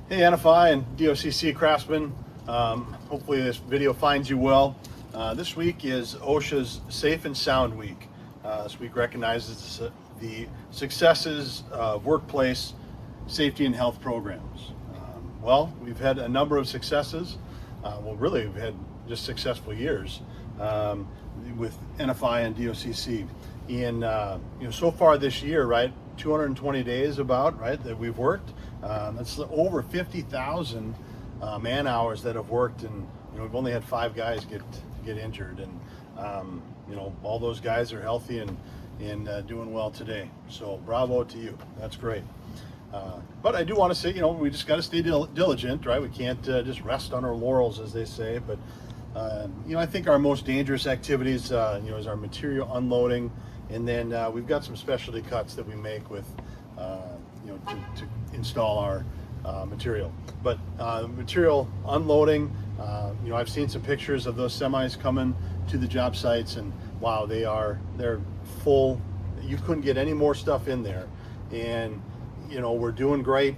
Hey NFI and DOCC craftsmen, hopefully this video finds you well. This week is OSHA's Safe and Sound Week. This week recognizes the successes of workplace safety and health programs. Well, we've had a number of successes. Really, we've had just successful years with NFI and DOCC. So far this year, right, 220 days about, right, that we've worked. That's over 50,000 man hours that have worked, and we've only had 5 guys get injured, and all those guys are healthy and doing well today. So bravo to you. That's great. But I do want to say, we just got to stay diligent, right? We can't just rest on our laurels, as they say. But I think our most dangerous activities, is our material unloading, and then we've got some specialty cuts that we make with, to install our material. But material unloading, I've seen some pictures of those semis coming to the job sites, and wow, they're full. You couldn't get any more stuff in there, and we're doing great.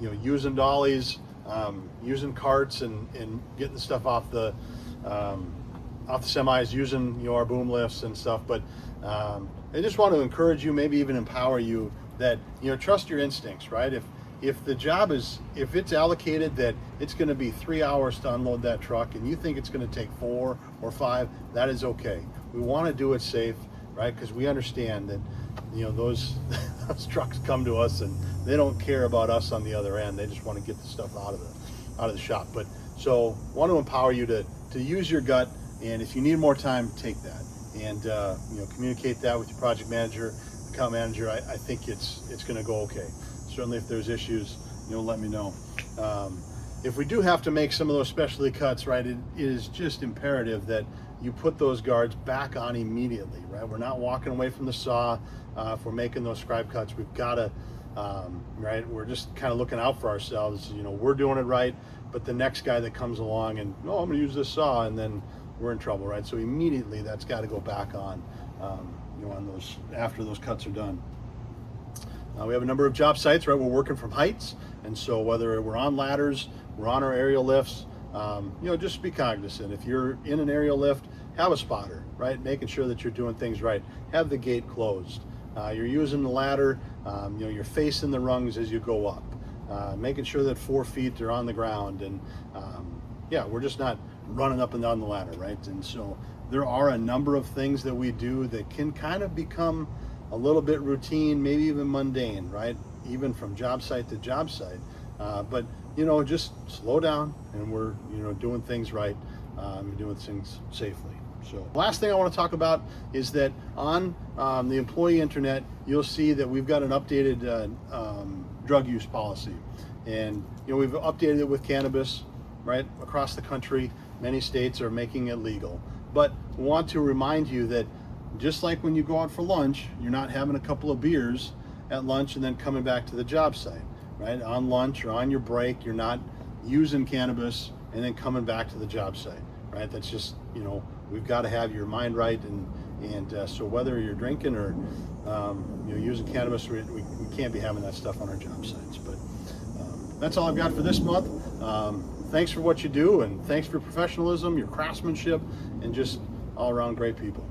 Using dollies, using carts, and getting the stuff off the semis, using our boom lifts and stuff. But I just want to encourage you, maybe even empower you, that trust your instincts, right? If the job if it's allocated that it's going to be 3 hours to unload that truck, and you think it's going to take 4 or 5, that is okay. We want to do it safe, right? Because we understand that those trucks come to us and they don't care about us on the other end. They just want to get the stuff out of the shop. But so want to empower you to use your gut, and if you need more time, take that, and communicate that with your project manager, account manager. I think it's going to go okay. Certainly if there's issues, let me know. If we do have to make some of those specialty cuts, right, it is just imperative that you put those guards back on immediately, right? We're not walking away from the saw. If we're making those scribe cuts, we've got to, right, we're just kind of looking out for ourselves. We're doing it right, but the next guy that comes along and, I'm going to use this saw, and then we're in trouble, right? So immediately that's got to go back on, on those, after those cuts are done. We have a number of job sites, right? We're working from heights, and so whether we're on ladders, we're on our aerial lifts, just be cognizant. If you're in an aerial lift, have a spotter, right? Making sure that you're doing things right. Have the gate closed. You're using the ladder, you're facing the rungs as you go up. Making sure that 4 feet are on the ground, and we're just not running up and down the ladder, right? And so there are a number of things that we do that can kind of become a little bit routine, maybe even mundane, right? Even from job site to job site. But just slow down, and we're doing things right, doing things safely. So last thing I want to talk about is that on the employee internet, you'll see that we've got an updated drug use policy, and we've updated it with cannabis, right? Across the country, many states are making it legal. But we want to remind you that just like when you go out for lunch, you're not having a couple of beers at lunch and then coming back to the job site, right? On lunch or on your break, you're not using cannabis and then coming back to the job site, right? That's just, we've got to have your mind right, and so whether you're drinking or using cannabis, we can't be having that stuff on our job sites. But that's all I've got for this month. Thanks for what you do, and thanks for your professionalism, your craftsmanship, and just all around great people.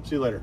See you later.